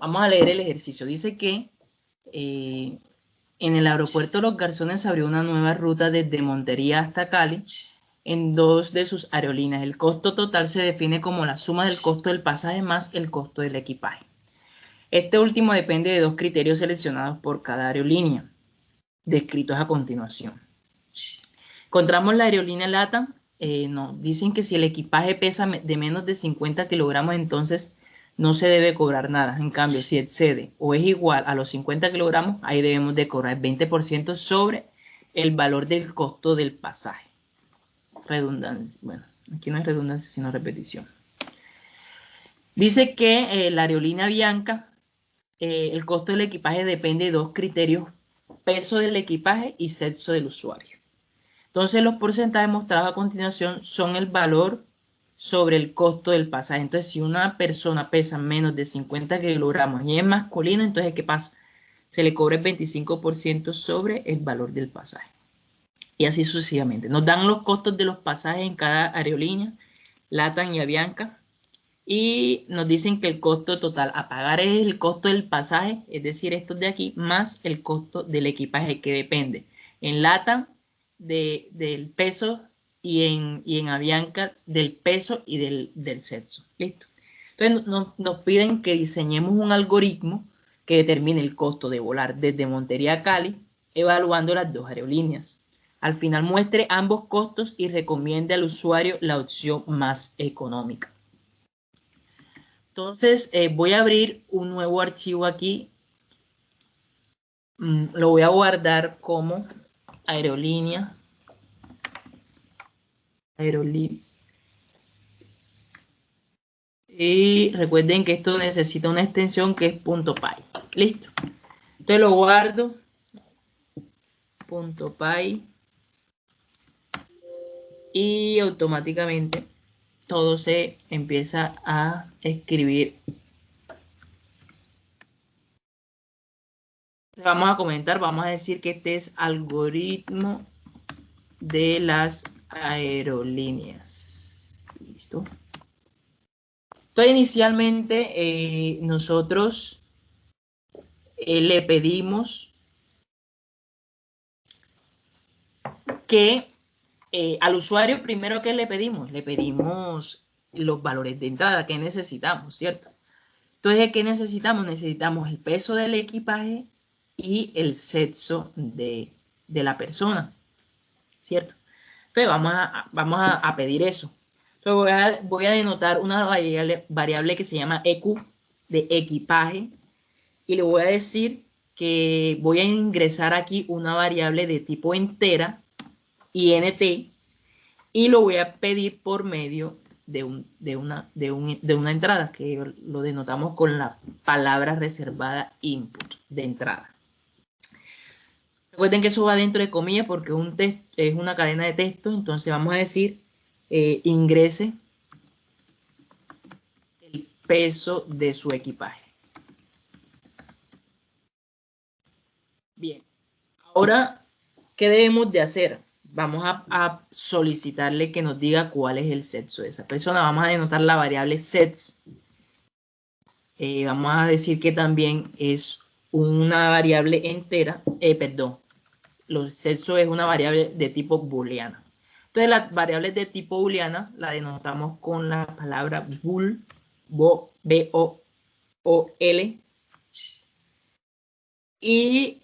Vamos a leer el ejercicio. Dice que en el aeropuerto Los Garzones abrió una nueva ruta desde Montería hasta Cali en 2 de sus aerolíneas. El costo total se define como la suma del costo del pasaje más el costo del equipaje. Este último depende de 2 criterios seleccionados por cada aerolínea, descritos a continuación. Encontramos la aerolínea LATAM. Nos dicen que si el equipaje pesa de menos de 50 kilogramos, entonces no se debe cobrar nada. En cambio, si excede o es igual a los 50 kilogramos, ahí debemos de cobrar 20% sobre el valor del costo del pasaje. Redundancia. Bueno, aquí no es redundancia, sino repetición. Dice que la aerolínea Bianca, el costo del equipaje depende de 2 criterios: peso del equipaje y sexo del usuario. Entonces, los porcentajes mostrados a continuación son el valor sobre el costo del pasaje. Entonces, si una persona pesa menos de 50 kilogramos y es masculina, entonces, ¿qué pasa? Se le cobra el 25% sobre el valor del pasaje. Y así sucesivamente. Nos dan los costos de los pasajes en cada aerolínea, LATAM y Avianca. Y nos dicen que el costo total a pagar es el costo del pasaje, es decir, estos de aquí, más el costo del equipaje, que depende en LATAM del peso y en Avianca del peso y del sexo. ¿Listo? Entonces nos piden que diseñemos un algoritmo que determine el costo de volar desde Montería a Cali, evaluando las 2 aerolíneas. Al final muestre ambos costos y recomiende al usuario la opción más económica. Entonces, voy a abrir un nuevo archivo aquí. Lo voy a guardar como aerolínea. Y recuerden que esto necesita una extensión que es .py. Listo. Entonces lo guardo. .py. Y automáticamente todo se empieza a escribir. Vamos a comentar, vamos a decir que este es algoritmo de las aerolíneas. Listo. Entonces, inicialmente nosotros le pedimos que al usuario, primero, ¿qué le pedimos? Le pedimos los valores de entrada que necesitamos, ¿cierto? Entonces, ¿qué necesitamos? Necesitamos el peso del equipaje y el sexo de la persona, ¿cierto? Entonces, vamos a pedir eso. Entonces, voy a denotar una variable que se llama EQ de equipaje y le voy a decir que voy a ingresar aquí una variable de tipo entera, int, y lo voy a pedir por medio de una entrada, que lo denotamos con la palabra reservada input de entrada. Recuerden que eso va dentro de comillas porque es una cadena de texto, entonces vamos a decir ingrese el peso de su equipaje. Bien, ahora, ¿qué debemos de hacer? Vamos a solicitarle que nos diga cuál es el sexo de esa persona. Vamos a denotar la variable sex. Vamos a decir que también es una variable entera, perdón, el sexo es una variable de tipo booleana. Entonces, las variables de tipo booleana la denotamos con la palabra bool, B-O-O-L, y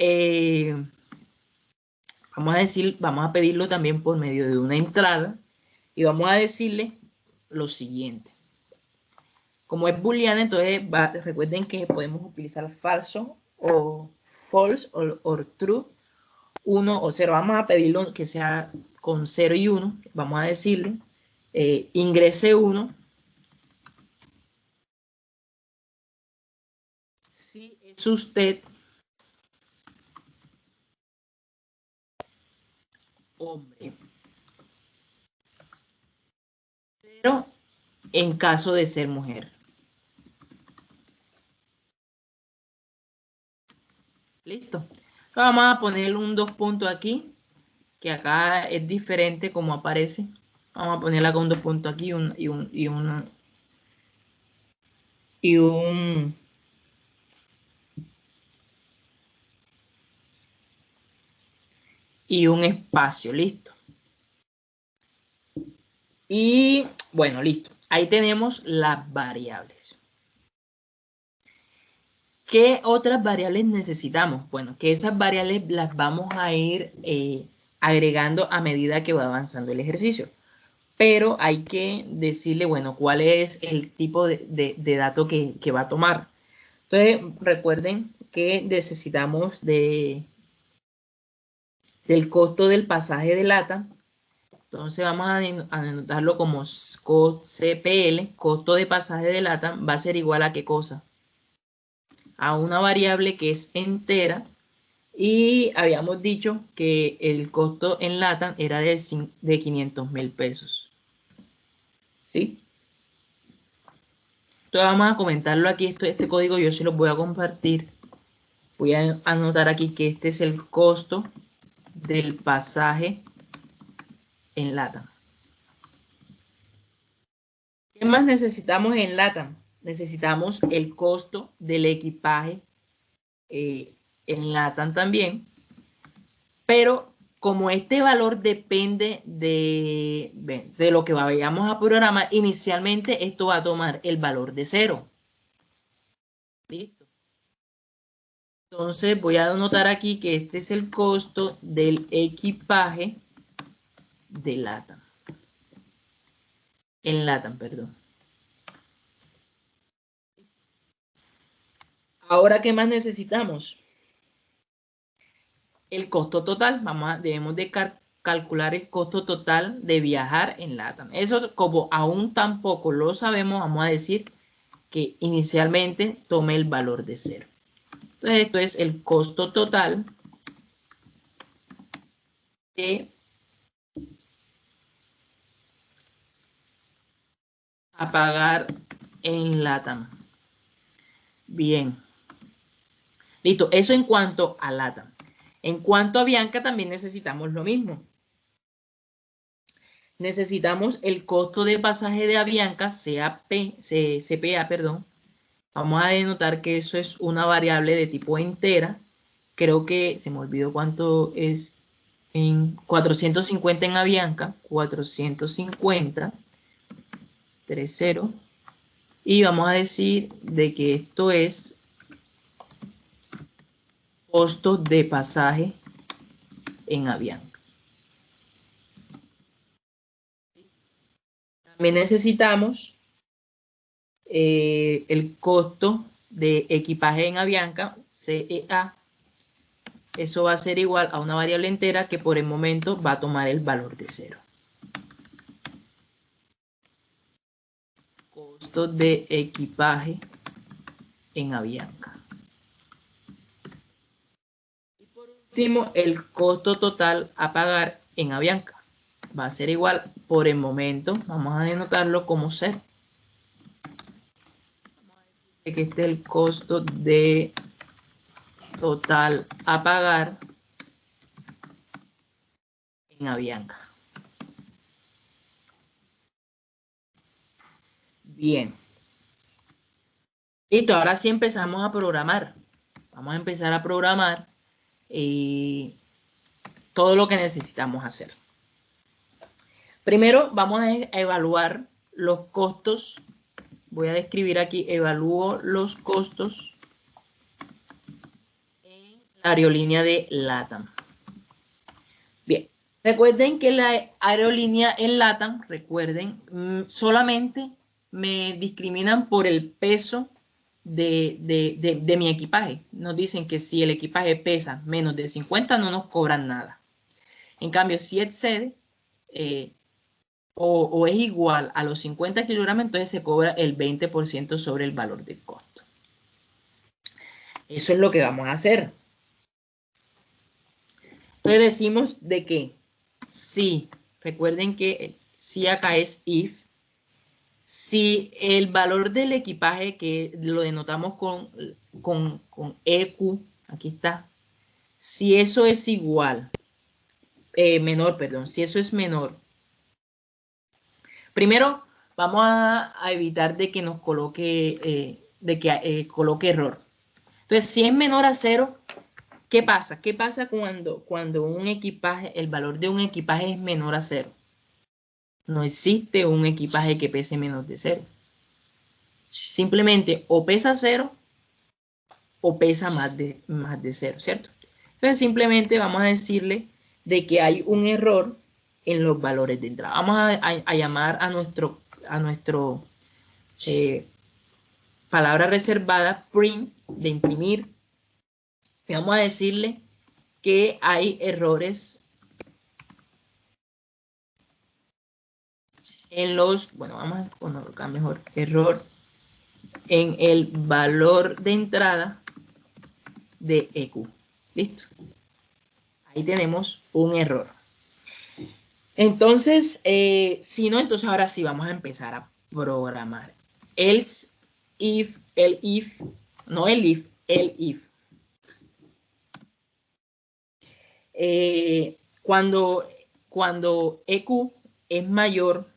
vamos a pedirlo también por medio de una entrada y vamos a decirle lo siguiente. Como es booleana, entonces recuerden que podemos utilizar falso o false o true, 1 o 0. Vamos a pedirlo que sea con 0 y 1. Vamos a decirle ingrese 1 si es usted hombre, pero en caso de ser mujer. Listo. Vamos a poner un 2 puntos aquí, que acá es diferente como aparece. Vamos a ponerla con 2 puntos aquí y un y un espacio, listo. Y bueno, listo. Ahí tenemos las variables. ¿Qué otras variables necesitamos? Bueno, que esas variables las vamos a ir agregando a medida que va avanzando el ejercicio. Pero hay que decirle, bueno, cuál es el tipo de dato que va a tomar. Entonces, recuerden que necesitamos del costo del pasaje de LATAM. Entonces, vamos a anotarlo como CPL, costo de pasaje de LATAM, va a ser igual a ¿qué cosa? A una variable que es entera. Y habíamos dicho que el costo en LATAM era de 500.000 pesos. ¿Sí? Entonces vamos a comentarlo aquí, este código yo se los voy a compartir. Voy a anotar aquí que este es el costo del pasaje en LATAM. ¿Qué más necesitamos en LATAM? Necesitamos el costo del equipaje en LATAM también, pero como este valor depende de lo que vayamos a programar, inicialmente esto va a tomar el valor de 0. ¿Listo? Entonces voy a anotar aquí que este es el costo del equipaje de LATAM. En LATAM, perdón. Ahora, ¿qué más necesitamos? El costo total. Debemos de calcular el costo total de viajar en LATAM. Eso, como aún tampoco lo sabemos, vamos a decir que inicialmente tome el valor de 0. Entonces, esto es el costo total de a pagar en LATAM. Bien. Listo. Eso en cuanto a LATAM. En cuanto a Bianca, también necesitamos lo mismo. Necesitamos el costo de pasaje de Avianca, CPA, perdón. Vamos a denotar que eso es una variable de tipo entera. Creo que se me olvidó cuánto es en 450 en Avianca. 450, 30. Y vamos a decir de que esto es costo de pasaje en Avianca. También necesitamos el costo de equipaje en Avianca, CEA. Eso va a ser igual a una variable entera que por el momento va a tomar el valor de 0. Costo de equipaje en Avianca. Y por último, el costo total a pagar en Avianca va a ser igual por el momento. Vamos a denotarlo como 0. Que este es el costo de total a pagar en Avianca. Bien. Listo, ahora sí empezamos a programar. Vamos a empezar a programar todo lo que necesitamos hacer. Primero vamos a evaluar los costos. Voy a describir aquí, evalúo los costos en la aerolínea de LATAM. Bien, recuerden que la aerolínea en LATAM, solamente me discriminan por el peso de mi equipaje. Nos dicen que si el equipaje pesa menos de 50 no nos cobran nada. En cambio, si excede o es igual a los 50 kilogramos, entonces se cobra el 20% sobre el valor del costo. Eso es lo que vamos a hacer. Entonces decimos de que si, recuerden que si acá es if, si el valor del equipaje, que lo denotamos con EQ, aquí está, si eso es igual, menor, perdón, si eso es menor. Primero, vamos a evitar de que nos coloque, coloque error. Entonces, si es menor a 0, ¿Qué pasa? ¿Qué pasa cuando un equipaje, el valor de un equipaje es menor a 0? No existe un equipaje que pese menos de 0. Simplemente o pesa 0 o pesa más de 0, ¿cierto? Entonces simplemente vamos a decirle de que hay un error en los valores de entrada. Vamos a llamar a nuestro palabra reservada print de imprimir. Y vamos a decirle que hay errores en los, bueno, vamos a colocar mejor, error en el valor de entrada de EQ. ¿Listo? Ahí tenemos un error. Entonces, si no, entonces ahora sí vamos a empezar a programar. Else, if, el if, no el if, el if. Cuando EQ es mayor,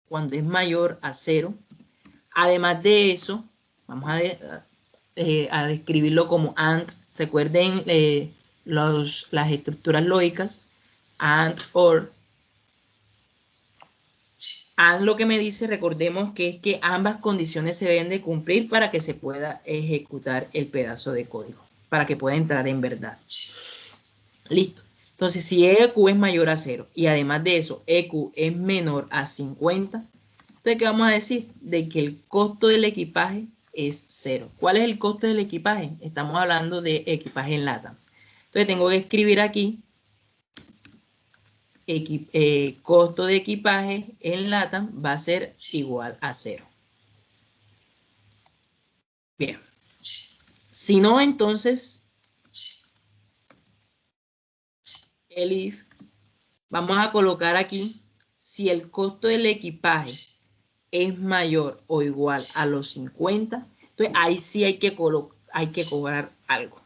cuando es mayor a 0, además de eso, vamos a describirlo como AND. Recuerden las estructuras lógicas, AND, OR. AND lo que me dice, recordemos que es que ambas condiciones se deben de cumplir para que se pueda ejecutar el pedazo de código, para que pueda entrar en verdad. Listo. Entonces, si EQ es mayor a 0 y además de eso, EQ es menor a 50, entonces, ¿qué vamos a decir? De que el costo del equipaje es 0. ¿Cuál es el costo del equipaje? Estamos hablando de equipaje en lata. Entonces, tengo que escribir aquí costo de equipaje en LATAM va a ser igual a 0. Bien. Si no, entonces, el if, vamos a colocar aquí, si el costo del equipaje es mayor o igual a los 50, entonces ahí sí hay que cobrar algo.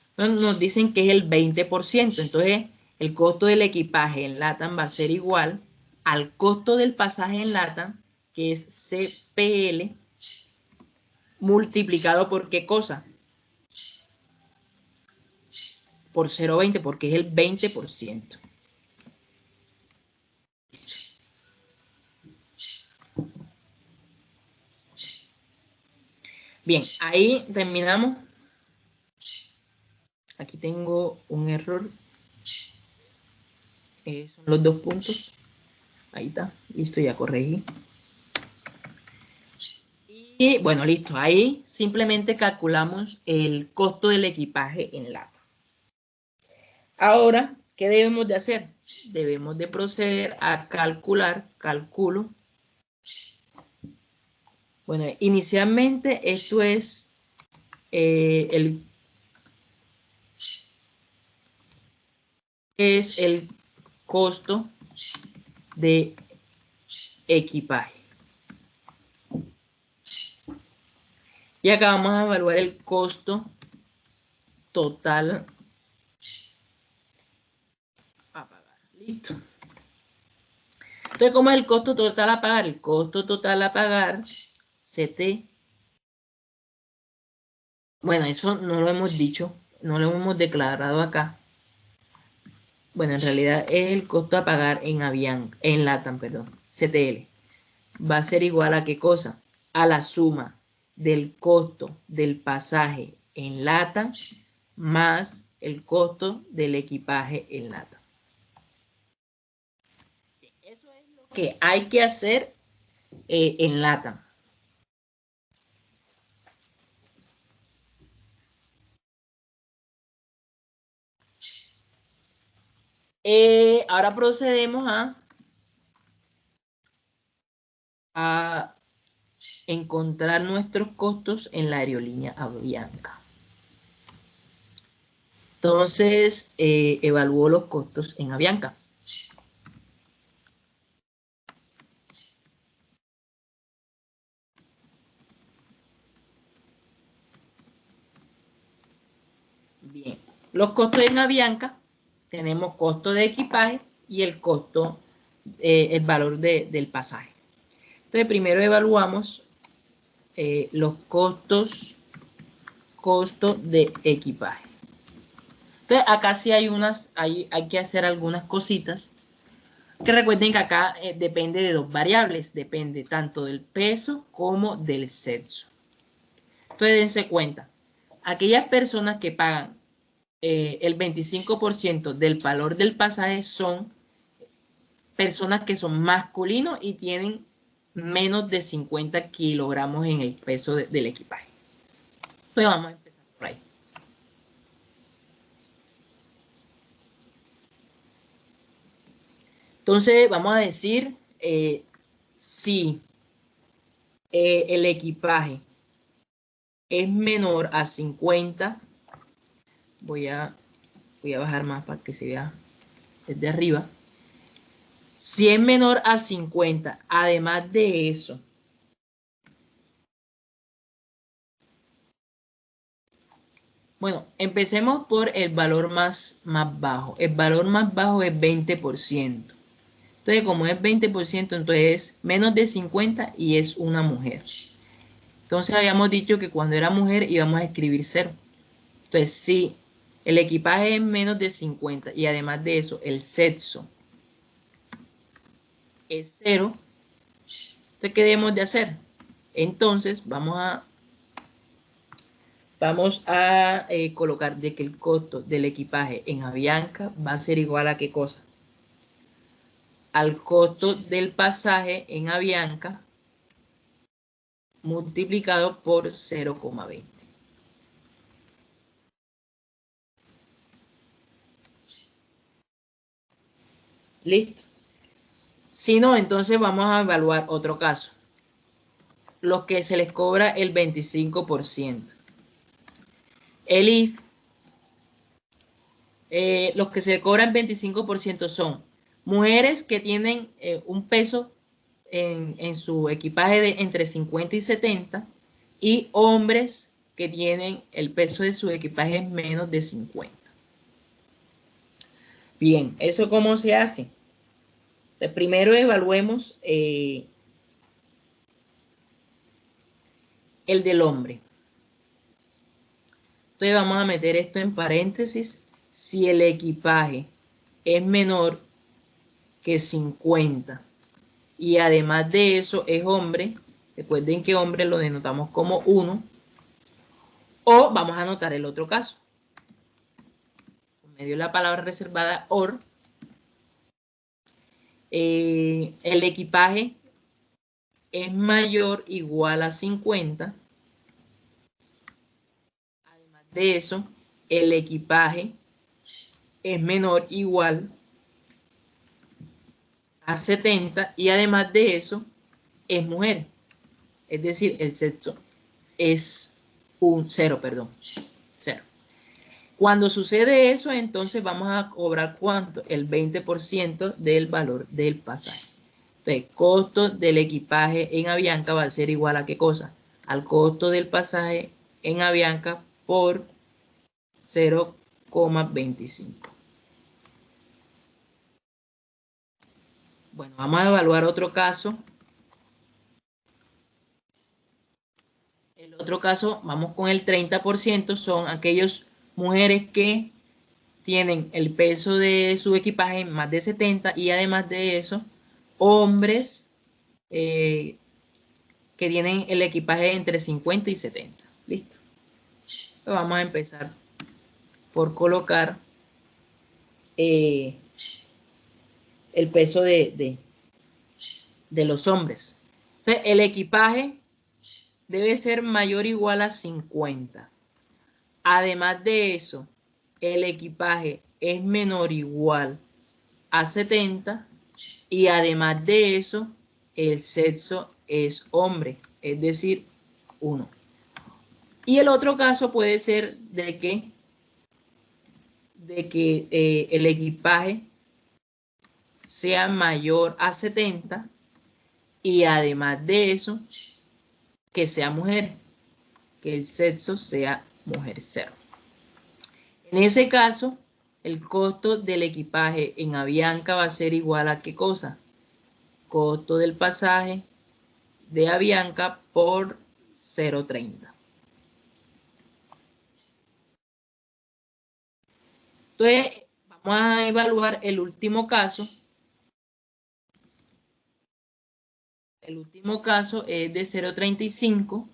Entonces nos dicen que es el 20%, entonces el costo del equipaje en LATAM va a ser igual al costo del pasaje en LATAM, que es CPL, multiplicado por ¿qué cosa? Por 0,20, porque es el 20%. Bien, ahí terminamos. Aquí tengo un error. Son los 2 puntos. Ahí está. Listo, ya corregí. Y bueno, listo. Ahí simplemente calculamos el costo del equipaje en LATAM. Ahora, ¿qué debemos de hacer? Debemos de proceder a cálculo. Bueno, inicialmente esto es el costo de equipaje. Y acá vamos a evaluar el costo total a pagar. Listo. Entonces, ¿cómo es el costo total a pagar? El costo total a pagar, CT. Bueno, eso no lo hemos dicho, no lo hemos declarado acá. Bueno, en realidad es el costo a pagar en LATAM, perdón, CTL. Va a ser igual a ¿qué cosa? A la suma del costo del pasaje en LATAM más el costo del equipaje en LATAM. Eso es lo que hay que hacer en LATAM. Ahora procedemos a encontrar nuestros costos en la aerolínea Avianca. Entonces, evalúo los costos en Avianca. Bien, los costos en Avianca, tenemos costo de equipaje y el costo, el valor del pasaje. Entonces, primero evaluamos los costos costo de equipaje. Entonces, acá sí hay que hacer algunas cositas. Que recuerden que acá depende de dos variables, depende tanto del peso como del sexo. Entonces, dense cuenta, aquellas personas que pagan el 25% del valor del pasaje son personas que son masculinos y tienen menos de 50 kilogramos en el peso del equipaje. Entonces, vamos a empezar por ahí. Entonces, vamos a decir si el equipaje es menor a 50, voy a bajar más para que se vea desde arriba. Si es menor a 50, además de eso, bueno, empecemos por el valor más bajo. El valor más bajo es 20%. Entonces, como es 20%, entonces es menos de 50 y es una mujer. Entonces, habíamos dicho que cuando era mujer íbamos a escribir 0. Entonces, si el equipaje es menos de 50 y además de eso el sexo es 0, entonces, ¿qué debemos de hacer? Entonces, vamos a colocar de que el costo del equipaje en Avianca va a ser igual a ¿qué cosa? Al costo del pasaje en Avianca multiplicado por 0,20. ¿Listo? Si no, entonces vamos a evaluar otro caso. Los que se les cobra el 25%. El IF, los que se cobran 25% son mujeres que tienen un peso en su equipaje de entre 50 y 70 y hombres que tienen el peso de su equipaje menos de 50. Bien, ¿eso cómo se hace? Primero evaluemos el del hombre. Entonces vamos a meter esto en paréntesis. Si el equipaje es menor que 50 y además de eso es hombre, recuerden que hombre lo denotamos como 1, o vamos a anotar el otro caso. Por medio de la palabra reservada OR, el equipaje es mayor o igual a 50. Además de eso, el equipaje es menor o igual a 70 y además de eso es mujer. Es decir, el sexo es un 0, perdón, 0. Cuando sucede eso, entonces vamos a cobrar ¿cuánto? El 20% del valor del pasaje. Entonces, costo del equipaje en Avianca va a ser igual a ¿qué cosa? Al costo del pasaje en Avianca por 0,25. Bueno, vamos a evaluar otro caso. El otro caso, vamos con el 30%, son aquellas mujeres que tienen el peso de su equipaje más de 70 y además de eso, hombres que tienen el equipaje entre 50 y 70. Listo. Vamos a empezar por colocar el peso de los hombres. Entonces, el equipaje debe ser mayor o igual a 50. Además de eso, el equipaje es menor o igual a 70 y además de eso, el sexo es hombre, es decir, 1. Y el otro caso puede ser de que el equipaje sea mayor a 70 y además de eso, que sea mujer, que el sexo sea mujer 0. En ese caso, el costo del equipaje en Avianca va a ser igual a ¿qué cosa? Costo del pasaje de Avianca por 0,30. Entonces, vamos a evaluar el último caso. El último caso es de 0,35,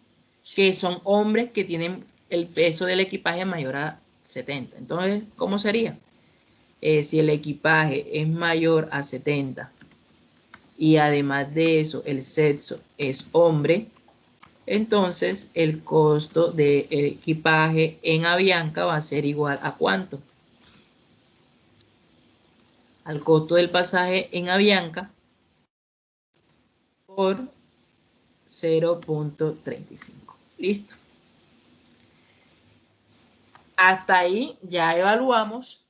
que son hombres que tienen el peso del equipaje mayor a 70. Entonces, ¿cómo sería? Si el equipaje es mayor a 70 y además de eso el sexo es hombre, entonces el costo del equipaje en Avianca va a ser igual a ¿cuánto? Al costo del pasaje en Avianca por 0,35. Listo. Hasta ahí ya evaluamos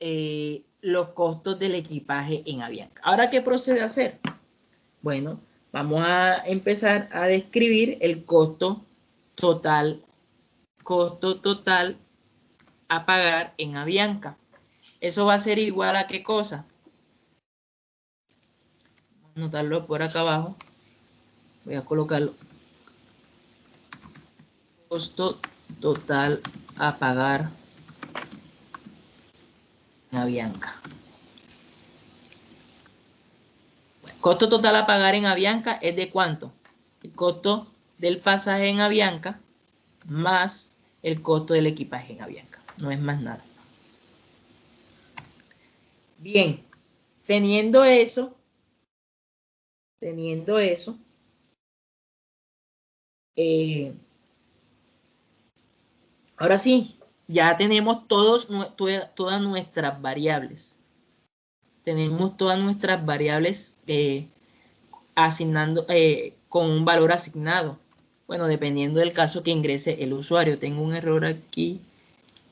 los costos del equipaje en Avianca. Ahora, ¿qué procede a hacer? Bueno, vamos a empezar a describir el costo total a pagar en Avianca. Eso va a ser igual a ¿qué cosa? Vamos a anotarlo por acá abajo. Voy a colocarlo. Costo total a pagar en Avianca. Costo total a pagar en Avianca es de ¿cuánto? El costo del pasaje en Avianca más el costo del equipaje en Avianca. No es más nada. Bien, teniendo eso, ahora sí, ya tenemos todas nuestras variables. Tenemos todas nuestras variables asignando con un valor asignado. Bueno, dependiendo del caso que ingrese el usuario. Tengo un error aquí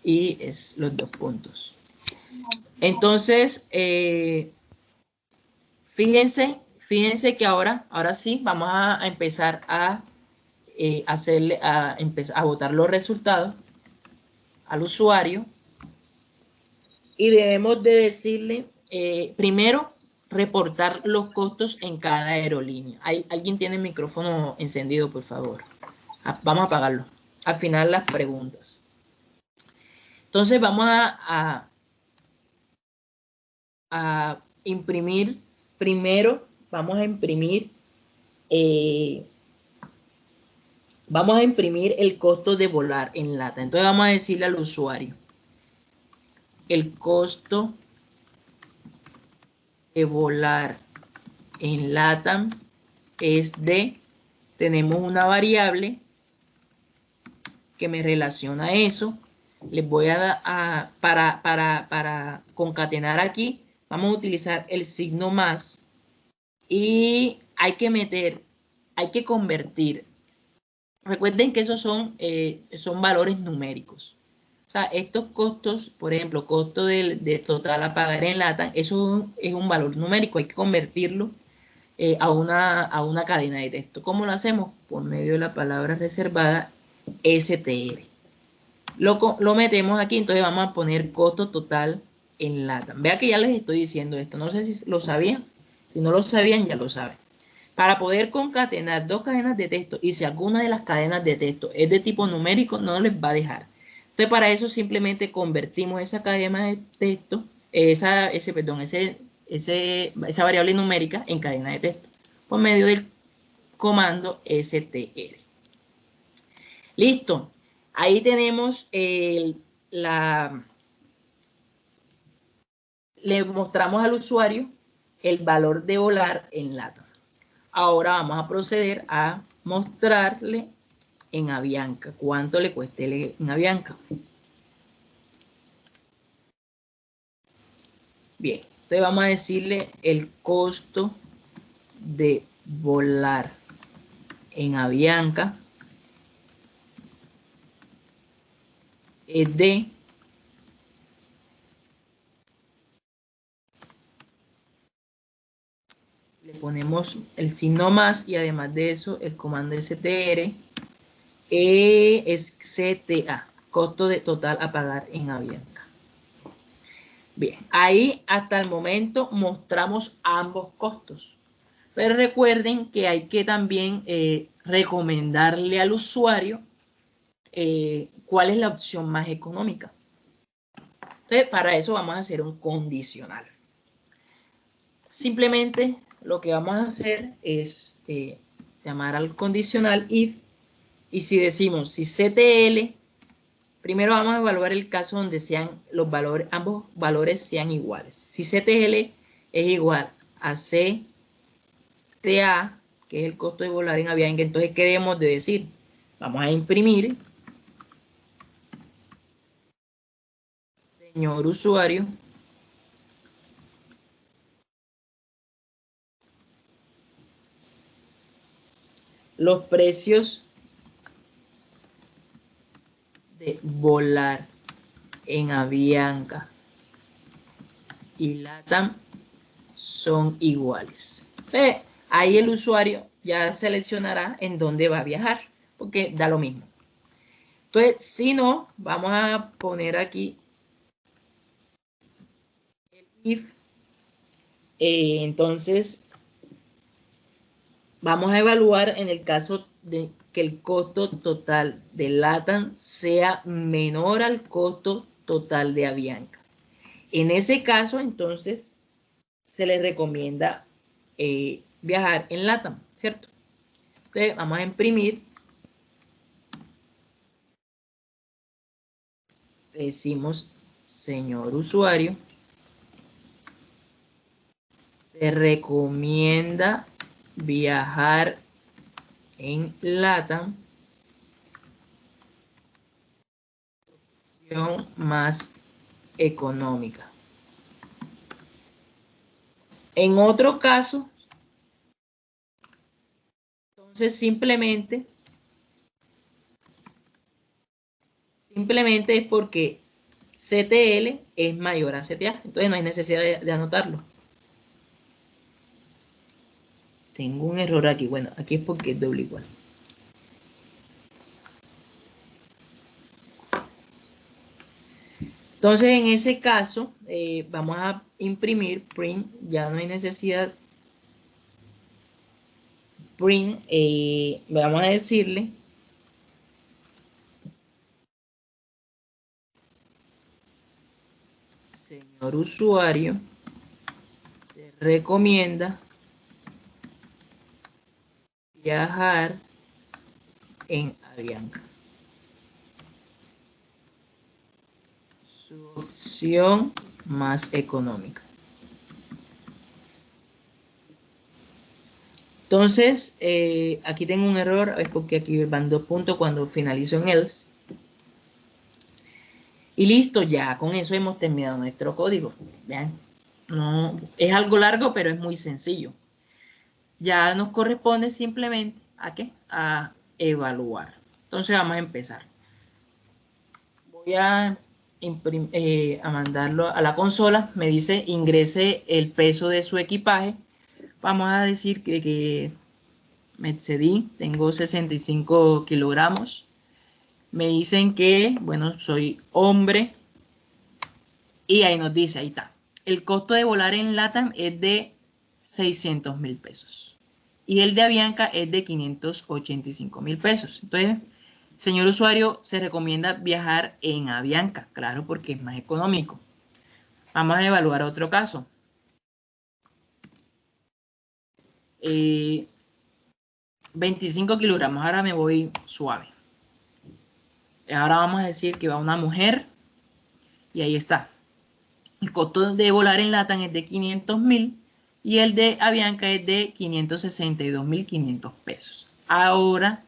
y es los 2 puntos. Entonces, fíjense que ahora sí vamos a empezar a a botar los resultados al usuario y debemos de decirle primero reportar los costos en cada aerolínea. ¿Alguien tiene el micrófono encendido, por favor? Vamos a apagarlo. Al final las preguntas. Entonces vamos a imprimir, primero vamos a imprimir el costo de volar en LATAM. Entonces vamos a decirle al usuario, el costo de volar en LATAM es de, tenemos una variable que me relaciona eso. Les voy a dar, para concatenar aquí, vamos a utilizar el signo más y hay que convertir. Recuerden que esos son valores numéricos. O sea, estos costos, por ejemplo, costo de total a pagar en LATAM, eso es un valor numérico, hay que convertirlo a una cadena de texto. ¿Cómo lo hacemos? Por medio de la palabra reservada STR. Lo metemos aquí, entonces vamos a poner costo total en LATAM. Vea que ya les estoy diciendo esto, no sé si lo sabían, si no lo sabían ya lo saben. Para poder concatenar dos cadenas de texto y si alguna de las cadenas de texto es de tipo numérico, no les va a dejar. Entonces, para eso simplemente convertimos esa cadena de texto, esa variable numérica en cadena de texto por medio del comando str. Listo. Ahí tenemos le mostramos al usuario el valor de volar en LATAM. Ahora vamos a proceder a mostrarle en Avianca cuánto le cueste en Avianca. Bien, entonces vamos a decirle el costo de volar en Avianca es de le ponemos el signo más y además de eso el comando str es CTA, costo de total a pagar en Avianca. Bien, ahí hasta el momento mostramos ambos costos. Pero recuerden que hay que también recomendarle al usuario cuál es la opción más económica. Entonces, para eso vamos a hacer un condicional. Simplemente lo que vamos a hacer es llamar al condicional if, y si decimos si CTL, primero vamos a evaluar el caso donde sean los valores, ambos valores sean iguales. Si CTL es igual a CTA, que es el costo de volar en Avianca, entonces ¿qué debemos de decir? Vamos a imprimir, señor usuario, los precios de volar en Avianca y LATAM son iguales. Ahí el usuario ya seleccionará en dónde va a viajar, porque da lo mismo. Entonces, si no, vamos a poner aquí el if. Entonces, vamos a evaluar en el caso de que el costo total de LATAM sea menor al costo total de Avianca. En ese caso, entonces, se le recomienda viajar en LATAM, ¿cierto? Entonces, vamos a imprimir. Decimos, señor usuario, se recomienda viajar en LATAM, opción más económica. En otro caso, entonces simplemente es porque CTL es mayor a CTA, entonces no hay necesidad de anotarlo. Tengo un error aquí, bueno, aquí es porque es doble igual. Entonces, en ese caso, vamos a imprimir print, ya no hay necesidad. Print, vamos a decirle señor usuario, se recomienda viajar en Avianca. Su opción más económica. Entonces, aquí tengo un error, es porque aquí van 2 puntos cuando finalizo en else. Y listo, ya con eso hemos terminado nuestro código. Vean, no, es algo largo, pero es muy sencillo. Ya nos corresponde simplemente ¿a qué? A evaluar. Entonces vamos a empezar. Voy a mandarlo a la consola. Me dice ingrese el peso de su equipaje. Vamos a decir que me excedí, tengo 65 kilogramos. Me dicen que, bueno, soy hombre. Y ahí nos dice, ahí está. El costo de volar en LATAM es de 600.000 pesos. Y el de Avianca es de 585.000 pesos. Entonces, señor usuario, se recomienda viajar en Avianca, claro, porque es más económico. Vamos a evaluar otro caso. 25 kilogramos, ahora me voy suave. Ahora vamos a decir que va una mujer y ahí está. El costo de volar en LATAM es de 500.000 y el de Avianca es de 562.500 pesos. Ahora